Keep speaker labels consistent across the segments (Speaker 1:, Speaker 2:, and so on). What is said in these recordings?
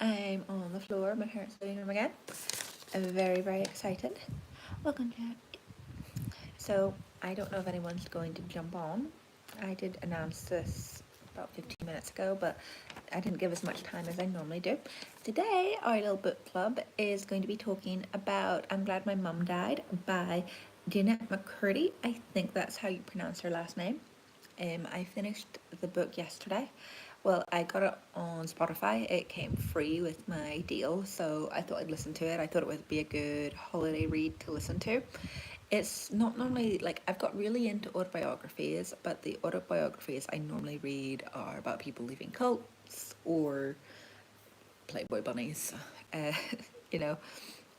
Speaker 1: I'm on the floor, my parents' living room again. I'm very, very excited. Welcome, Jack. So, I don't know if anyone's going to jump on. I did announce this about 15 minutes ago, but I didn't give as much time as I normally do. Today, our little book club is going to be talking about I'm Glad My Mum Died by Jennette McCurdy. I think that's how you pronounce her last name. I finished the book yesterday. Well, I got it on Spotify. It came free with my deal, so I thought I'd listen to it. I thought it would be a good holiday read to listen to. It's not normally, like, I've got really into autobiographies, but the autobiographies I normally read are about people leaving cults or Playboy bunnies, uh, you know,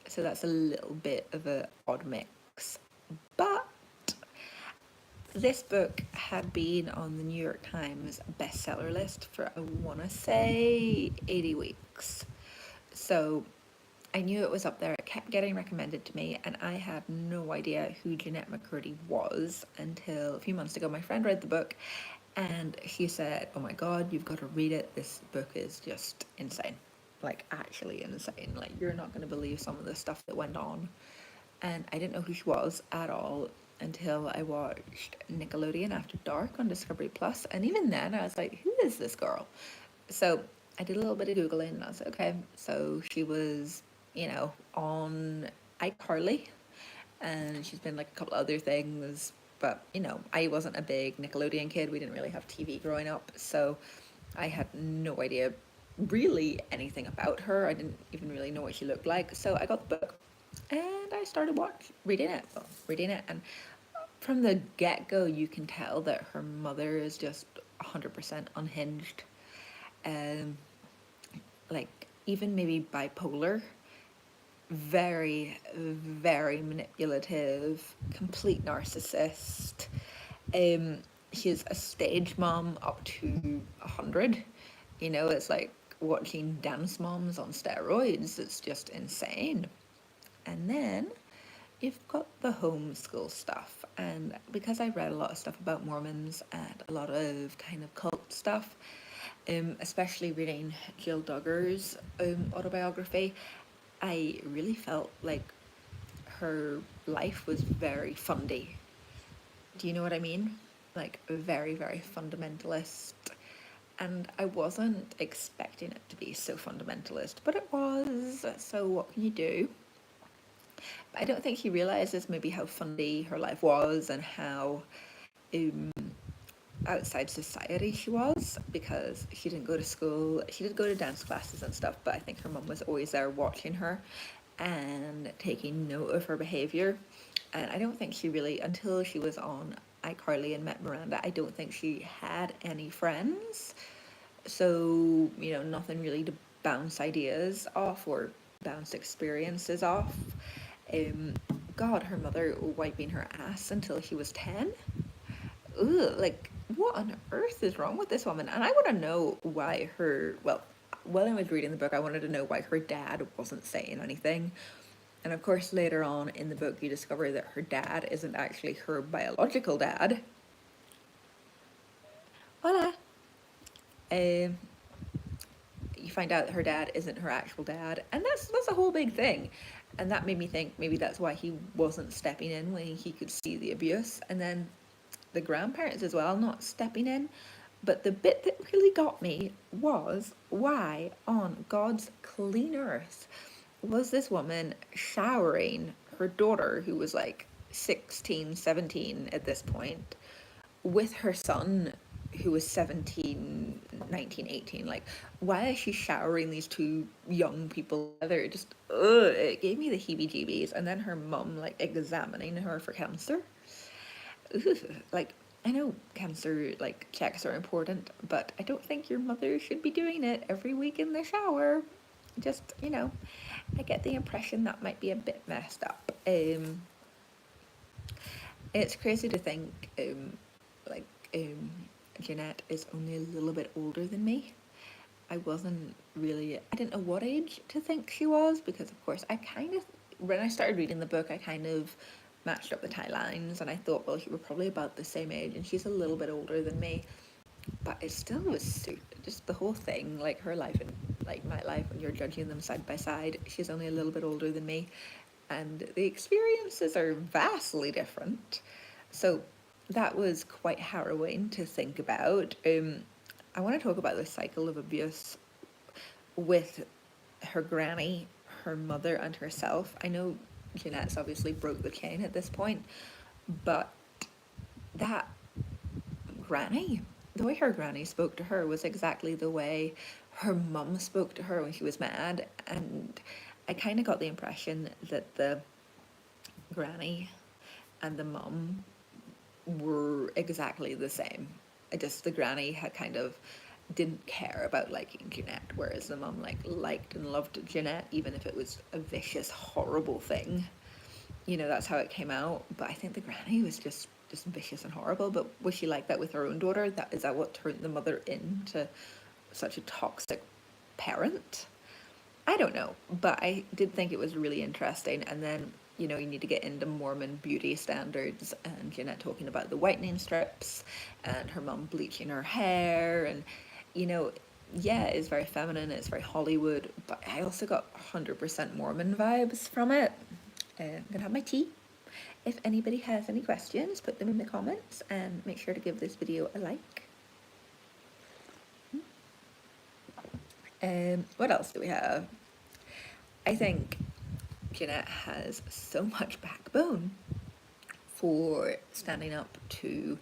Speaker 1: so that's a little bit of an odd mix. But this book had been on the New York Times bestseller list for, I want to say, 80 weeks. So I knew it was up there. It kept getting recommended to me, and I had no idea who Jennette McCurdy was until a few months ago. My friend read the book, and she said, oh my God, you've got to read it. This book is just insane. Like, actually insane. Like, you're not going to believe some of the stuff that went on. And I didn't know who she was at all until I watched Nickelodeon After Dark on Discovery Plus, and even then I was like, who is this girl? So I did a little bit of Googling, and I was like, okay, so she was, on iCarly, and she's been like a couple other things, but I wasn't a big Nickelodeon kid. We didn't really have TV growing up, so I had no idea really anything about her. I didn't even really know what she looked like. So I got the book and I started reading it, and from the get-go you can tell that her mother is just 100% unhinged, like even maybe bipolar, very, very manipulative, complete narcissist. She's a stage mom up to 100. It's like watching dance moms on steroids. It's just insane. And then you've got the homeschool stuff, and because I read a lot of stuff about Mormons and a lot of kind of cult stuff, especially reading Jill Duggar's autobiography, I really felt like her life was very Fundy. Do you know what I mean? Like, very, very fundamentalist. And I wasn't expecting it to be so fundamentalist, but it was. So what can you do? I don't think she realizes maybe how funny her life was and how outside society she was, because she didn't go to school. She did go to dance classes and stuff, but I think her mum was always there watching her and taking note of her behavior. And I don't think she really, until she was on iCarly and met Miranda, I don't think she had any friends. So, nothing really to bounce ideas off or bounce experiences off. God, her mother wiping her ass until she was 10. Ugh, like, what on earth is wrong with this woman? And I want to know why while I was reading the book, I wanted to know why her dad wasn't saying anything. And of course, later on in the book, you discover that her dad isn't actually her biological dad. Voila. You find out that her dad isn't her actual dad, and that's a whole big thing. And that made me think maybe that's why he wasn't stepping in when he could see the abuse, and then the grandparents as well not stepping in. But the bit that really got me was, why on God's clean earth was this woman showering her daughter, who was like 16, 17 at this point, with her son, who was 17, 19, 18. Like, why is she showering these two young people together? Just, it gave me the heebie-jeebies. And then her mum, like, examining her for cancer. Like, I know cancer, like, checks are important, but I don't think your mother should be doing it every week in the shower. Just, I get the impression that might be a bit messed up. It's crazy to think, Jennette is only a little bit older than me. I didn't know what age to think she was, because of course when I started reading the book, I kind of matched up the timelines, and I thought, well, she was probably about the same age, and she's a little bit older than me. But it still was just the whole thing, like her life in like my life when you're judging them side by side. She's only a little bit older than me, and the experiences are vastly different. So that was quite harrowing to think about. I want to talk about the cycle of abuse with her granny, her mother, and herself. I know Jennette's obviously broke the chain at this point, but that granny, the way her granny spoke to her was exactly the way her mum spoke to her when she was mad. And I kind of got the impression that the granny and the mum were exactly the same. The granny had kind of didn't care about liking Jennette, whereas the mum liked and loved Jennette, even if it was a vicious, horrible thing. That's how it came out. But I think the granny was just vicious and horrible. But was she like that with her own daughter? Is that what turned the mother into such a toxic parent? I don't know, but I did think it was really interesting. And then you need to get into Mormon beauty standards, and Jennette talking about the whitening strips and her mum bleaching her hair, and yeah, it's very feminine, it's very Hollywood, but I also got 100% Mormon vibes from it. I'm gonna have my tea. If anybody has any questions, put them in the comments, and make sure to give this video a like. What else do we have? I think Jennette has so much backbone for standing up to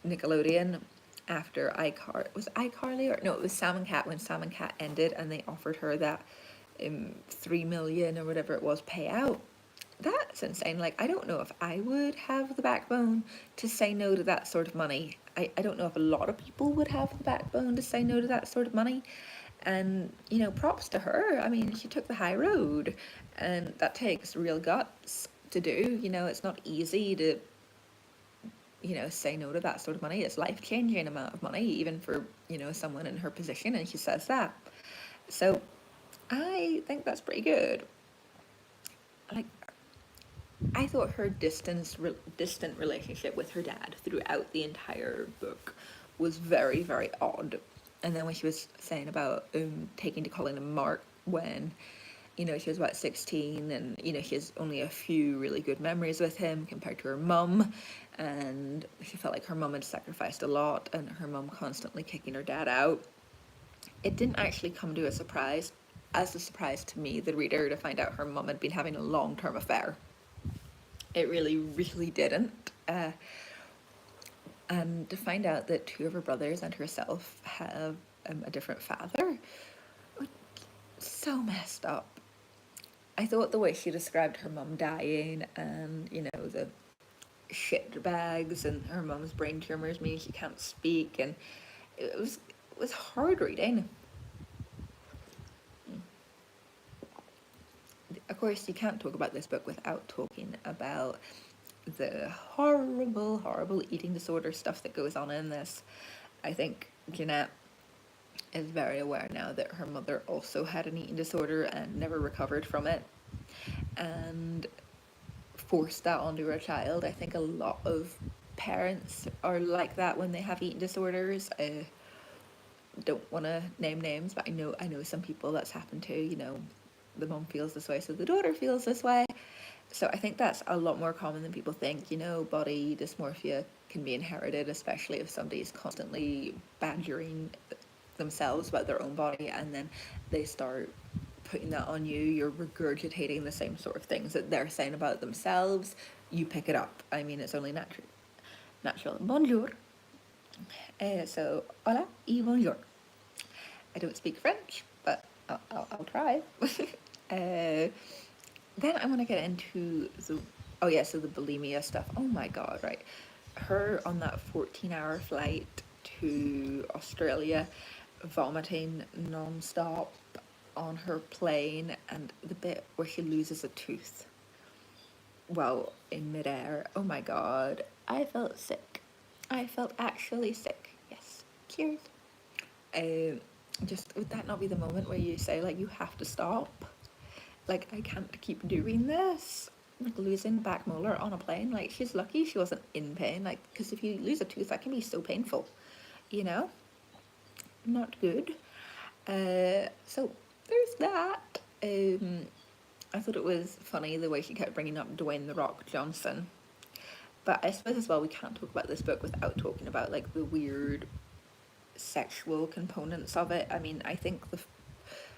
Speaker 1: Nickelodeon after iCarly, or no, it was Sam and Cat, when Sam and Cat ended and they offered her that $3 million or whatever it was payout. That's insane. Like, I don't know if I would have the backbone to say no to that sort of money. I don't know if a lot of people would have the backbone to say no to that sort of money. And, props to her. I mean, she took the high road, and that takes real guts to do. It's not easy to, say no to that sort of money. It's life-changing amount of money, even for, someone in her position, and she says that. So I think that's pretty good. Like, I thought her distant relationship with her dad throughout the entire book was very, very odd. And then when she was saying about taking to calling him Mark when, she was about 16, and, she has only a few really good memories with him compared to her mum, and she felt like her mum had sacrificed a lot, and her mum constantly kicking her dad out. It didn't actually come to a surprise to me, the reader, to find out her mum had been having a long-term affair. It really, really didn't. And to find out that two of her brothers and herself have a different father, so messed up. I thought the way she described her mum dying, and the shit bags, and her mum's brain tumors meaning she can't speak, and it was hard reading. Of course, you can't talk about this book without talking about the horrible, horrible eating disorder stuff that goes on in this. I think Jennette is very aware now that her mother also had an eating disorder and never recovered from it, and forced that onto her child. I think a lot of parents are like that when they have eating disorders. I don't want to name names, but I know some people that's happened to. The mom feels this way, so the daughter feels this way. So I think that's a lot more common than people think. Body dysmorphia can be inherited, especially if somebody's constantly badgering themselves about their own body, and then they start putting that on you. You're regurgitating the same sort of things that they're saying about themselves. You pick it up. I mean, it's only natural. Bonjour. So, hola y bonjour. I don't speak French, but I'll try. Then I want to get into the bulimia stuff. Oh my god, right. Her on that 14-hour flight to Australia, vomiting non-stop on her plane, and the bit where she loses a tooth while in midair. Oh my god, I felt sick. I felt actually sick. Yes. Cheers. Just, would that not be the moment where you say, like, you have to stop? Like, I can't keep doing this. Like, losing back molar on a plane. Like, she's lucky she wasn't in pain. Like, because if you lose a tooth, that can be so painful. Not good. So there's that. I thought it was funny the way she kept bringing up Dwayne "The Rock" Johnson. But I suppose as well we can't talk about this book without talking about like the weird sexual components of it. I mean, I think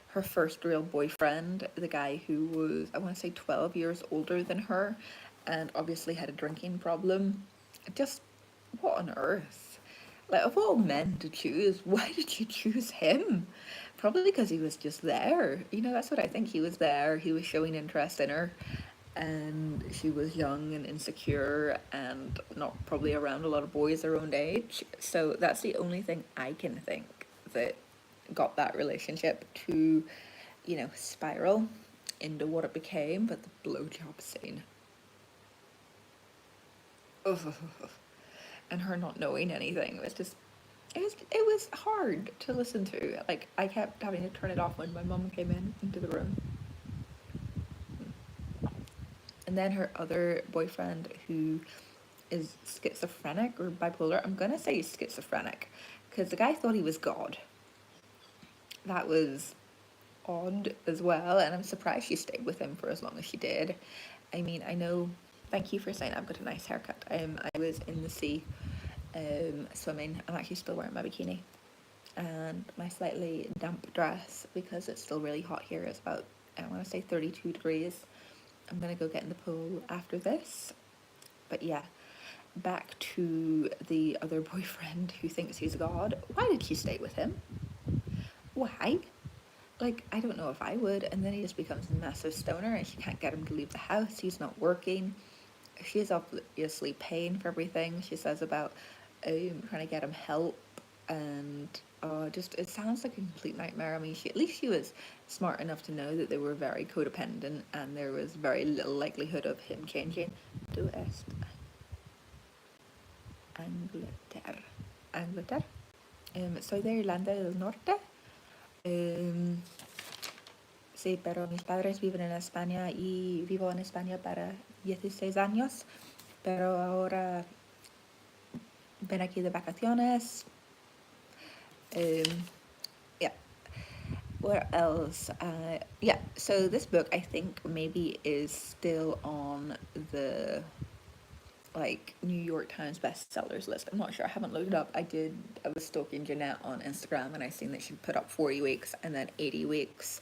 Speaker 1: her first real boyfriend, the guy who was, I want to say 12 years older than her and obviously had a drinking problem, just what on earth? Like, of all men to choose, why did you choose him? Probably because he was just there. You know, that's what I think. He was there, he was showing interest in her, and she was young and insecure and not probably around a lot of boys her own age. So that's the only thing I can think that got that relationship to, you know, spiral into what it became. But the blowjob scene. Ugh. And her not knowing anything was just, it was hard to listen to. Like, I kept having to turn it off when my mum came into the room. And then her other boyfriend, who is schizophrenic or bipolar. I'm gonna say he's schizophrenic, because the guy thought he was God. That was odd as well, and I'm surprised she stayed with him for as long as she did. I mean, I know. Thank you for saying I've got a nice haircut. I was in the sea, swimming. I'm actually still wearing my bikini and my slightly damp dress because it's still really hot here. It's about, I want to say 32 degrees. I'm gonna go get in the pool after this. But yeah, back to the other boyfriend who thinks he's God. Why did she stay with him? Why? Like, I don't know if I would. And then he just becomes a massive stoner and she can't get him to leave the house. He's not working. She's obviously paying for everything. She says about trying to get him help, and just, it sounds like a complete nightmare. I mean, at least she was smart enough to know that they were very codependent and there was very little likelihood of him changing. Do est Angleterre. Soy de Irlanda del Norte. Sí, pero mis padres viven en España y vivo en España para 16 años. Pero ahora ven aquí de vacaciones. Yeah. Where else? Yeah, so this book I think maybe is still on the like New York Times bestsellers list. I'm not sure. I haven't looked it up. I was stalking Jennette on Instagram and I seen that she put up 40 weeks and then 80 weeks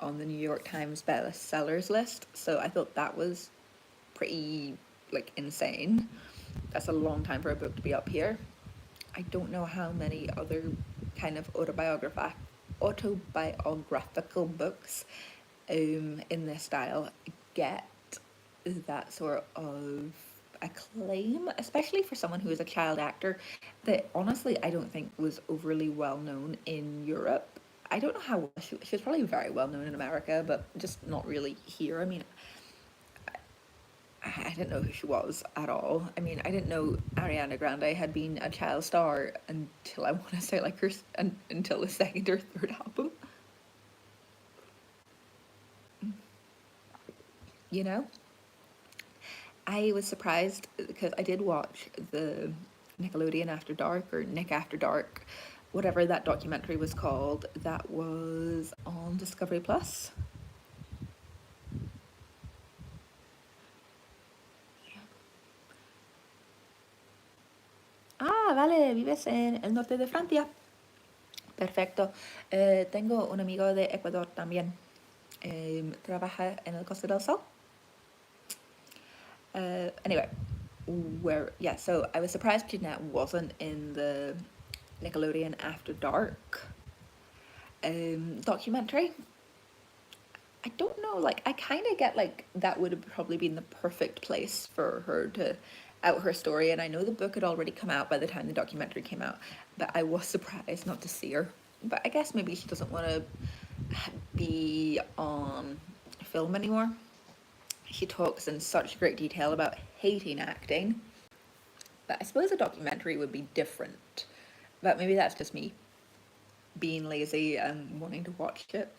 Speaker 1: on the New York Times bestsellers list. So I thought that was pretty like insane. That's a long time for a book to be up here. I don't know how many other kind of autobiographical books in this style get that sort of acclaim, especially for someone who is a child actor that honestly I don't think was overly well known in Europe. I don't know how she was probably very well known in America, but just not really here. I mean, I didn't know who she was at all. I mean, I didn't know Ariana Grande had been a child star until I want to say like until the second or third album. You know? I was surprised because I did watch the Nickelodeon After Dark or Nick After Dark, whatever that documentary was called, that was on Discovery Plus. Ah, vale, vives en el norte de Francia. Perfecto. Tengo un amigo de Ecuador también. Trabaja en el Costa del Sol. Anyway, so I was surprised Jennette wasn't in the Nickelodeon After Dark documentary. I don't know, like, I kind of get like that would have probably been the perfect place for her to out her story, and I know the book had already come out by the time the documentary came out, but I was surprised not to see her. But I guess maybe she doesn't want to be on film anymore. She talks in such great detail about hating acting, but I suppose a documentary would be different. But maybe that's just me being lazy and wanting to watch it,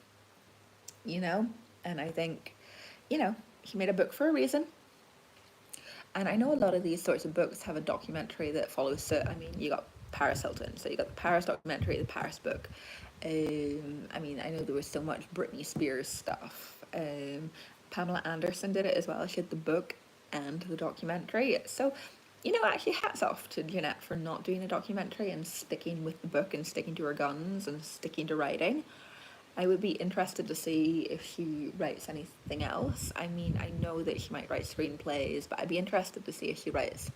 Speaker 1: you know? And I think, you know, he made a book for a reason. And I know a lot of these sorts of books have a documentary that follows it. I mean, you got Paris Hilton. So you got the Paris documentary, the Paris book. I mean, I know there was so much Britney Spears stuff. Pamela Anderson did it as well. She had the book and the documentary. So, you know, actually hats off to Jennette for not doing a documentary and sticking with the book and sticking to her guns and sticking to writing. I would be interested to see if she writes anything else. I mean, I know that she might write screenplays, but I'd be interested to see if she writes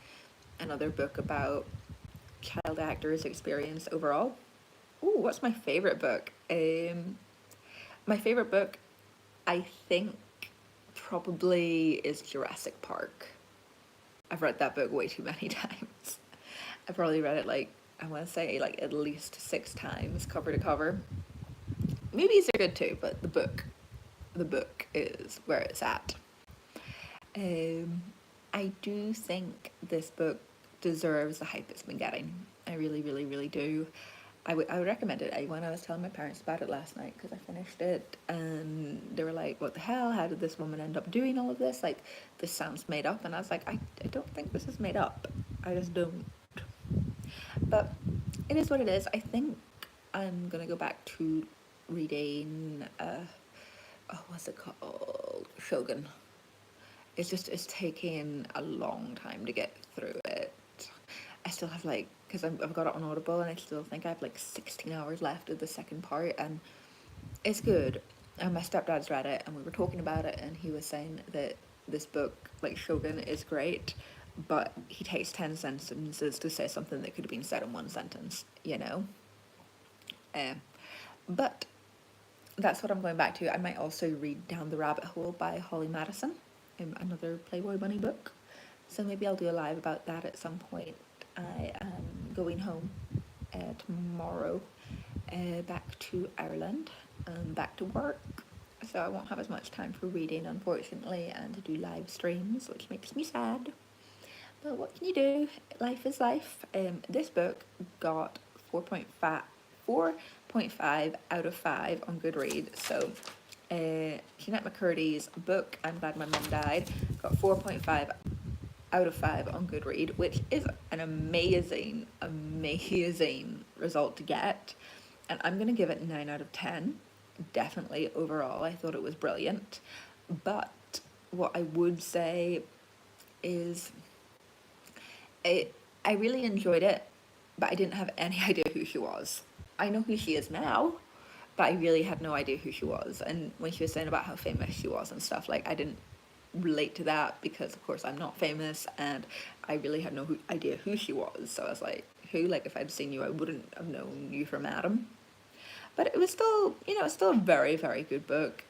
Speaker 1: another book about child actors' experience overall. Ooh, what's my favorite book? My favorite book, I think, probably is Jurassic Park. I've read that book way too many times. I've probably read it like, I want to say like at least 6 times, cover to cover. Movies are good too, but the book is where it's at. I do think this book deserves the hype it's been getting. I really, really, really do. I would recommend it. When I was telling my parents about it last night, because I finished it, and they were like, what the hell, how did this woman end up doing all of this? Like, this sounds made up. And I was like, I don't think this is made up. I just don't. But it is what it is. I think I'm going to go back to reading, what's it called? Shogun. It's taking a long time to get through it. I still have like, because I've got it on Audible, and I still think I have like 16 hours left of the second part, and it's good. And my stepdad's read it, and we were talking about it, and he was saying that this book, like Shogun, is great, but he takes 10 sentences to say something that could have been said in 1 sentence, you know? But that's what I'm going back to. I might also read Down the Rabbit Hole by Holly Madison, another Playboy Bunny book. So maybe I'll do a live about that at some point. I am going home tomorrow, back to Ireland, back to work. So I won't have as much time for reading, unfortunately, and to do live streams, which makes me sad. But what can you do? Life is life. This book got 4.5 out of 5 on Goodreads. So Jennette McCurdy's book, I'm Glad My Mum Died, got 4.5 out of 5 on Goodreads, which is an amazing result to get. And I'm going to give it 9 out of 10. Definitely overall, I thought it was brilliant. But what I would say is I really enjoyed it, but I didn't have any idea who she was. I know who she is now, but I really had no idea who she was. And when she was saying about how famous she was and stuff, like, I didn't relate to that because, of course, I'm not famous, and I really had no idea who she was. So I was like, who? Like, if I'd seen you, I wouldn't have known you from Adam. But it was still, you know, it's still a very, very good book.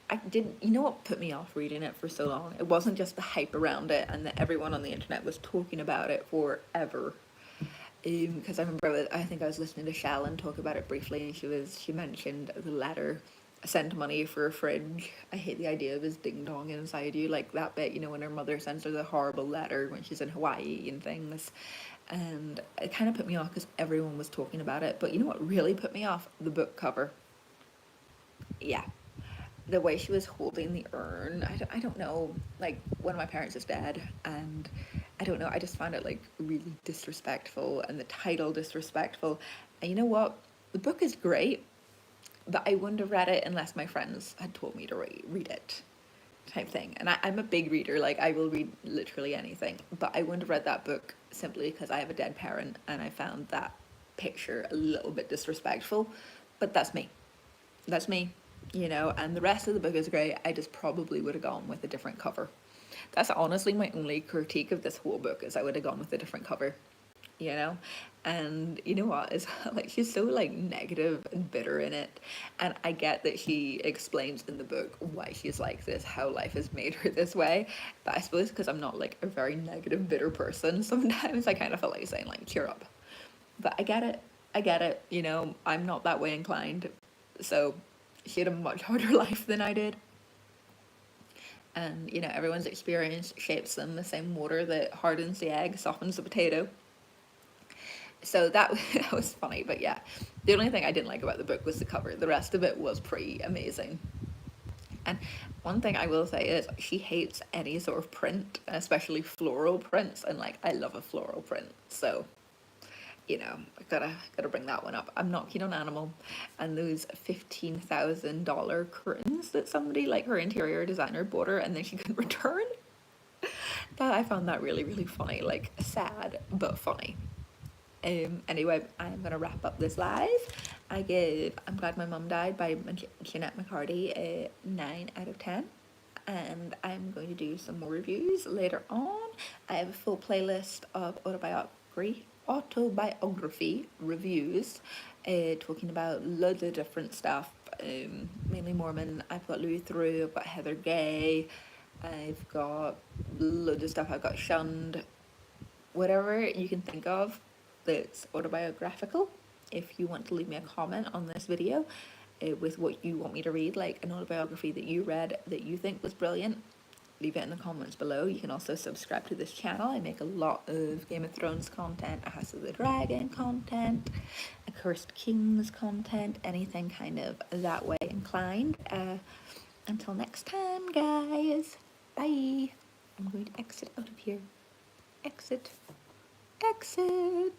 Speaker 1: I didn't, you know what put me off reading it for so long? It wasn't just the hype around it and that everyone on the internet was talking about it forever. Because I remember, I think I was listening to Shallon talk about it briefly, and she mentioned the letter, send money for a fridge. I hate the idea of his ding dong inside you, like that bit, you know, when her mother sends her the horrible letter when she's in Hawaii and things. And it kind of put me off because everyone was talking about it. But you know what really put me off? The book cover. Yeah. The way she was holding the urn, I don't know, like, one of my parents is dead, and I don't know, I just found it, like, really disrespectful, and the title disrespectful. And you know what? The book is great, but I wouldn't have read it unless my friends had told me to read it, type thing. And I'm a big reader, like, I will read literally anything, but I wouldn't have read that book simply because I have a dead parent, and I found that picture a little bit disrespectful. But that's me. That's me. You know, and the rest of the book is great. I just probably would have gone with a different cover. That's honestly my only critique of this whole book, is I would have gone with a different cover, you know. And you know what, is like, she's so like negative and bitter in it, and I get that she explains in the book why she's like this, how life has made her this way, but I suppose because I'm not like a very negative, bitter person, sometimes I kind of feel like saying like, cheer up. But I get it, you know, I'm not that way inclined. So she had a much harder life than I did. And, you know, everyone's experience shapes them. The same water that hardens the egg softens the potato. So that was funny. But yeah, the only thing I didn't like about the book was the cover. The rest of it was pretty amazing. And one thing I will say is she hates any sort of print, especially floral prints. And, like, I love a floral print. So you know, I gotta bring that one up. I'm not keen on animal, and those $15,000 curtains that somebody, like her interior designer, bought her and then she couldn't return. That I found that really, really funny, like sad but funny. Anyway, I'm gonna wrap up this live. I'm Glad My Mum Died by Jennette McCurdy a 9 out of 10. And I'm going to do some more reviews later on. I have a full playlist of autobiography reviews, talking about loads of different stuff, mainly Mormon. I've got Louis Theroux, I've got Heather Gay, I've got loads of stuff. I've got Shunned, whatever you can think of that's autobiographical. If you want to leave me a comment on this video with what you want me to read, like an autobiography that you read that you think was brilliant, leave it in the comments below. You can also subscribe to this channel. I make a lot of Game of Thrones content, a House of the Dragon content, a Cursed Kings content, anything kind of that way inclined. Until next time, guys, bye. I'm going to exit out of here. Exit. Exit.